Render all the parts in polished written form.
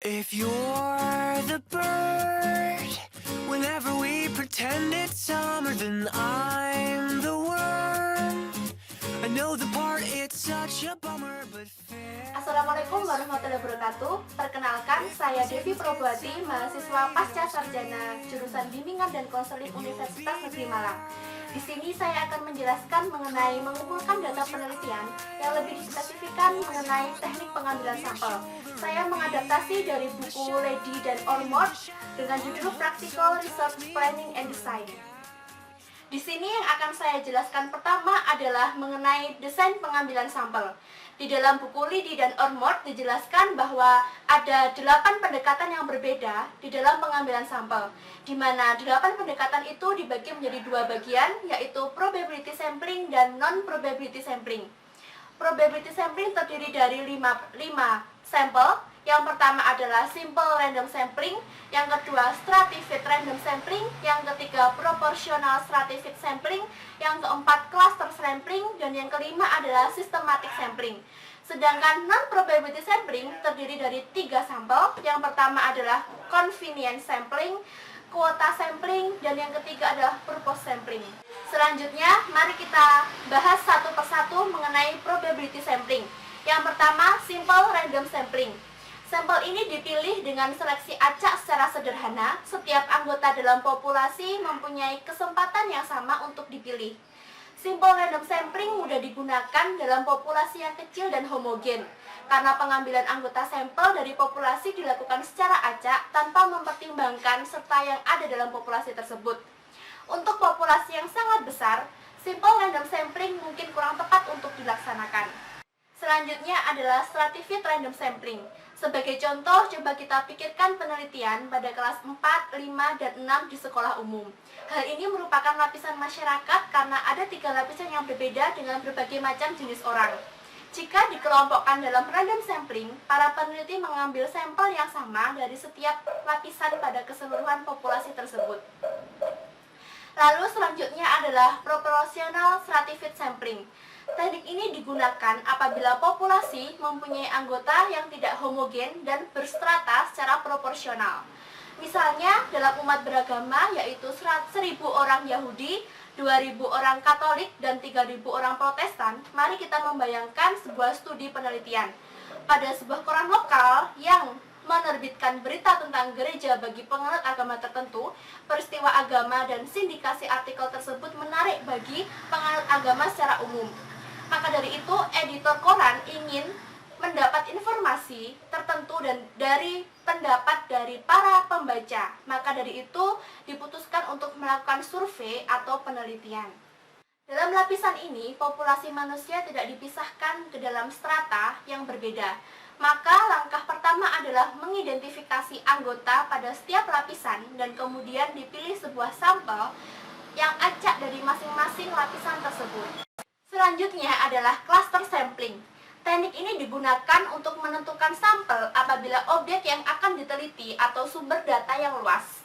If you're the bird, whenever we pretend it's summer, then I'm the worm. I know the part, it's such a bummer, but fair. Assalamualaikum warahmatullahi wabarakatuh. Perkenalkan, saya Devi Probati, mahasiswa pasca sarjana jurusan Bimbingan dan Konseling Universitas Negeri Malang. Di sini saya akan menjelaskan mengenai mengumpulkan data penelitian yang lebih dispesifikkan mengenai teknik pengambilan sampel. Saya mengadaptasi dari buku Lady dan Ormond dengan judul Practical Research Planning and Design. Di sini yang akan saya jelaskan pertama adalah mengenai desain pengambilan sampel. Di dalam buku Lady dan Ormond dijelaskan bahwa ada 8 pendekatan yang berbeda di dalam pengambilan sampel, di mana 8 pendekatan itu dibagi menjadi 2 bagian, yaitu probability sampling dan non-probability sampling. Probability sampling terdiri dari 5 sampel. Yang pertama adalah simple random sampling, yang kedua stratified random sampling, yang ketiga proportional stratified sampling, yang keempat cluster sampling, dan yang kelima adalah systematic sampling. Sedangkan non-probability sampling terdiri dari 3 sampel. Yang pertama adalah convenience sampling, quota sampling, dan yang ketiga adalah purpose sampling. Selanjutnya, mari kita bahas satu persatu mengenai probability sampling. Yang pertama, simple random sampling. Sampel ini dipilih dengan seleksi acak secara sederhana. Setiap anggota dalam populasi mempunyai kesempatan yang sama untuk dipilih. Simple random sampling mudah digunakan dalam populasi yang kecil dan homogen, karena pengambilan anggota sampel dari populasi dilakukan secara acak tanpa mempertimbangkan serta yang ada dalam populasi tersebut. Untuk populasi yang sangat besar, simple random sampling mungkin kurang tepat untuk dilaksanakan. Selanjutnya adalah stratified random sampling. Sebagai contoh, coba kita pikirkan penelitian pada kelas 4, 5, dan 6 di sekolah umum. Hal ini merupakan lapisan masyarakat karena ada 3 lapisan yang berbeda dengan berbagai macam jenis orang. Jika dikelompokkan dalam random sampling, para peneliti mengambil sampel yang sama dari setiap lapisan pada keseluruhan populasi tersebut. Lalu selanjutnya adalah proportional stratified sampling. Teknik ini digunakan apabila populasi mempunyai anggota yang tidak homogen dan berstrata secara proporsional. Misalnya dalam umat beragama yaitu 1.000 orang Yahudi, 2.000 orang Katolik, dan 3.000 orang Protestan. Mari kita membayangkan sebuah studi penelitian. Pada sebuah koran lokal yang menerbitkan berita tentang gereja bagi penganut agama tertentu, peristiwa agama dan sindikasi artikel tersebut menarik bagi penganut agama secara umum. Maka dari itu, editor koran ingin mendapat informasi tertentu dan dari pendapat dari para pembaca. Maka dari itu, diputuskan untuk melakukan survei atau penelitian. Dalam lapisan ini, populasi manusia tidak dipisahkan ke dalam strata yang berbeda. Maka langkah pertama adalah mengidentifikasi anggota pada setiap lapisan dan kemudian dipilih sebuah sampel yang acak dari masing-masing lapisan tersebut. Selanjutnya adalah cluster sampling. Teknik ini digunakan untuk menentukan sampel apabila objek yang akan diteliti atau sumber data yang luas.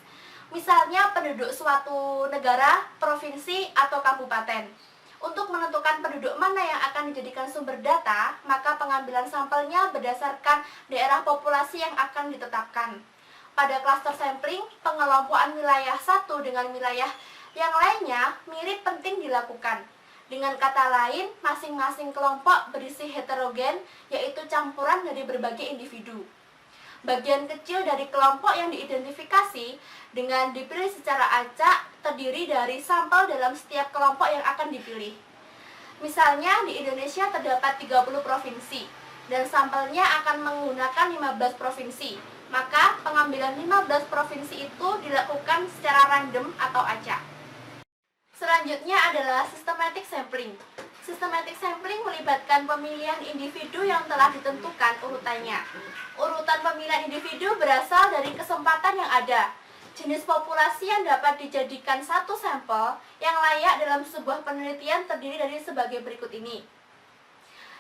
Misalnya penduduk suatu negara, provinsi, atau kabupaten. Untuk menentukan penduduk mana yang akan dijadikan sumber data, maka pengambilan sampelnya berdasarkan daerah populasi yang akan ditetapkan. Pada cluster sampling, pengelompokan wilayah satu dengan wilayah yang lainnya mirip penting dilakukan. Dengan kata lain, masing-masing kelompok berisi heterogen, yaitu campuran dari berbagai individu. Bagian kecil dari kelompok yang diidentifikasi dengan dipilih secara acak terdiri dari sampel dalam setiap kelompok yang akan dipilih. Misalnya di Indonesia terdapat 30 provinsi dan sampelnya akan menggunakan 15 provinsi. Maka pengambilan 15 provinsi itu dilakukan secara random atau acak. Selanjutnya adalah systematic sampling. Systematic sampling melibatkan pemilihan individu yang telah ditentukan urutannya. Urutan pemilihan individu berasal dari kesempatan yang ada. Jenis populasi yang dapat dijadikan satu sampel yang layak dalam sebuah penelitian terdiri dari sebagai berikut ini.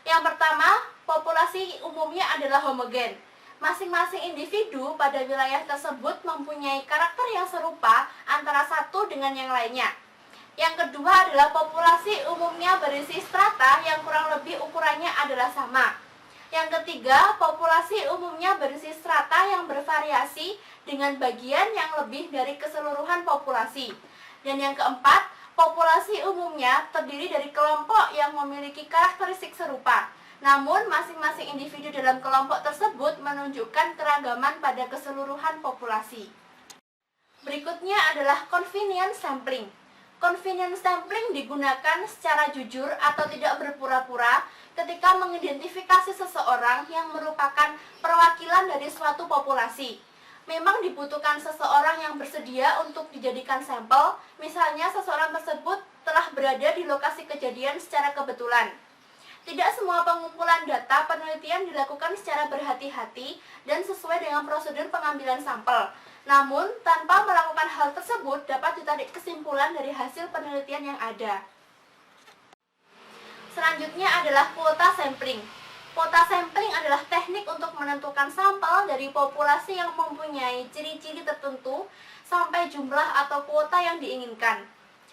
Yang pertama, populasi umumnya adalah homogen. Masing-masing individu pada wilayah tersebut mempunyai karakter yang serupa antara satu dengan yang lainnya. Yang kedua adalah populasi umumnya berisi strata yang kurang lebih ukurannya adalah sama. Yang ketiga, populasi umumnya berisi strata yang bervariasi dengan bagian yang lebih dari keseluruhan populasi. Dan yang keempat, populasi umumnya terdiri dari kelompok yang memiliki karakteristik serupa. Namun, masing-masing individu dalam kelompok tersebut menunjukkan keragaman pada keseluruhan populasi. Berikutnya adalah convenience sampling. Convenience sampling digunakan secara jujur atau tidak berpura-pura ketika mengidentifikasi seseorang yang merupakan perwakilan dari suatu populasi. Memang dibutuhkan seseorang yang bersedia untuk dijadikan sampel, misalnya seseorang tersebut telah berada di lokasi kejadian secara kebetulan. Tidak semua pengumpulan data penelitian dilakukan secara berhati-hati dan sesuai dengan prosedur pengambilan sampel. Namun, tanpa melakukan hal tersebut dapat ditarik kesimpulan dari hasil penelitian yang ada. Selanjutnya adalah kuota sampling. Kuota sampling adalah teknik untuk menentukan sampel dari populasi yang mempunyai ciri-ciri tertentu sampai jumlah atau kuota yang diinginkan.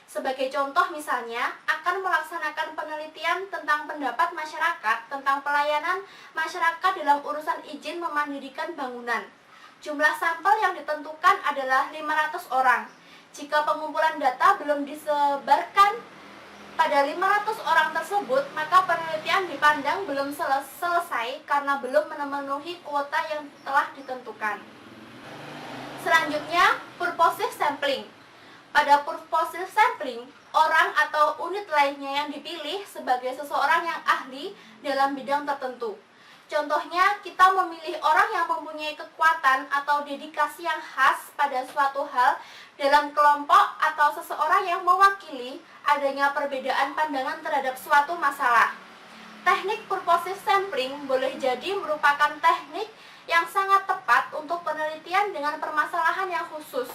Sebagai contoh misalnya, akan melaksanakan penelitian tentang pendapat masyarakat tentang pelayanan masyarakat dalam urusan izin memandirikan bangunan. Jumlah sampel yang ditentukan adalah 500 orang. Jika pengumpulan data belum disebarkan pada 500 orang tersebut, maka penelitian dipandang belum selesai karena belum memenuhi kuota yang telah ditentukan. Selanjutnya, purposive sampling. Pada purposive sampling, orang atau unit lainnya yang dipilih sebagai seseorang yang ahli dalam bidang tertentu. Contohnya, kita memilih orang yang mempunyai kekuatan atau dedikasi yang khas pada suatu hal dalam kelompok atau seseorang yang mewakili adanya perbedaan pandangan terhadap suatu masalah. Teknik purposive sampling boleh jadi merupakan teknik yang sangat tepat untuk penelitian dengan permasalahan yang khusus.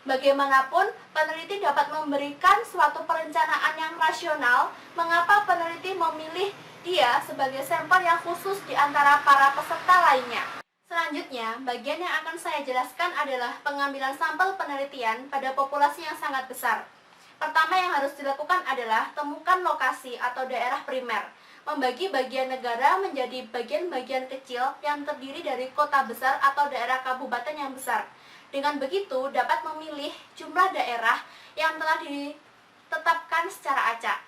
Bagaimanapun, peneliti dapat memberikan suatu perencanaan yang rasional mengapa peneliti memilih dia sebagai sampel yang khusus di antara para peserta lainnya. Selanjutnya, bagian yang akan saya jelaskan adalah pengambilan sampel penelitian pada populasi yang sangat besar. Pertama yang harus dilakukan adalah temukan lokasi atau daerah primer. Membagi bagian negara menjadi bagian-bagian kecil yang terdiri dari kota besar atau daerah kabupaten yang besar. Dengan begitu, dapat memilih jumlah daerah yang telah ditetapkan secara acak.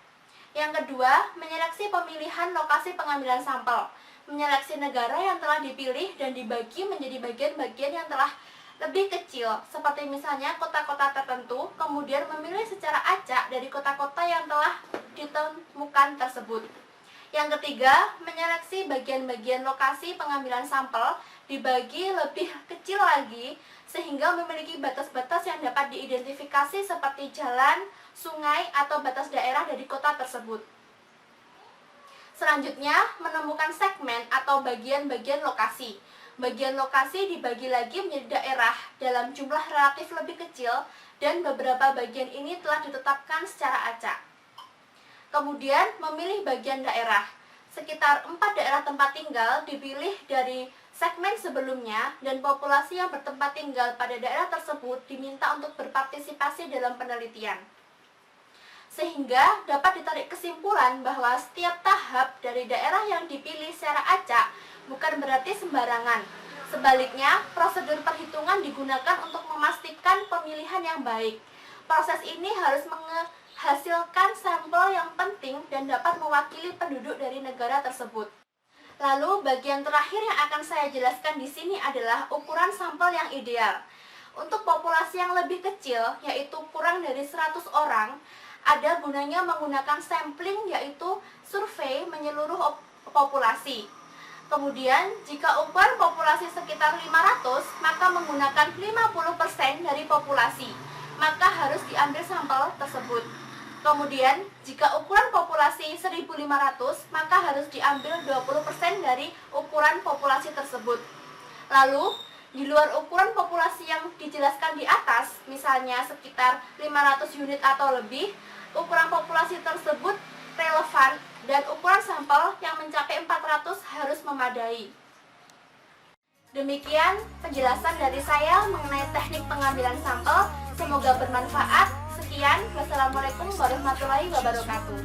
Yang kedua, menyeleksi pemilihan lokasi pengambilan sampel. Menyeleksi negara yang telah dipilih dan dibagi menjadi bagian-bagian yang telah lebih kecil, seperti misalnya kota-kota tertentu, kemudian memilih secara acak dari kota-kota yang telah ditemukan tersebut. Yang ketiga, menyeleksi bagian-bagian lokasi pengambilan sampel dibagi lebih kecil lagi sehingga memiliki batas-batas yang dapat diidentifikasi seperti jalan, sungai, atau batas daerah dari kota tersebut. Selanjutnya, menemukan segmen atau bagian-bagian lokasi. Bagian lokasi dibagi lagi menjadi daerah dalam jumlah relatif lebih kecil dan beberapa bagian ini telah ditetapkan secara acak. Kemudian, memilih bagian daerah. Sekitar 4 daerah tempat tinggal dipilih dari segmen sebelumnya dan populasi yang bertempat tinggal pada daerah tersebut diminta untuk berpartisipasi dalam penelitian. Sehingga dapat ditarik kesimpulan bahwa setiap tahap dari daerah yang dipilih secara acak bukan berarti sembarangan. Sebaliknya, prosedur perhitungan digunakan untuk memastikan pemilihan yang baik. Proses ini harus menghasilkan sampel yang penting dan dapat mewakili penduduk dari negara tersebut. Lalu, bagian terakhir yang akan saya jelaskan di sini adalah ukuran sampel yang ideal. Untuk populasi yang lebih kecil, yaitu kurang dari 100 orang, ada gunanya menggunakan sampling, yaitu survei menyeluruh populasi. Kemudian, jika ukuran populasi sekitar 500, maka menggunakan 50% dari populasi, maka harus diambil sampel tersebut. Kemudian, jika ukuran populasi 1.500, maka harus diambil 20% dari ukuran populasi tersebut. Lalu, di luar ukuran populasi yang dijelaskan di atas, misalnya sekitar 500 unit atau lebih, ukuran populasi tersebut relevan dan ukuran sampel yang mencapai 400 harus memadai. Demikian penjelasan dari saya mengenai teknik pengambilan sampel. Semoga bermanfaat. Sekian, wassalamualaikum warahmatullahi wabarakatuh.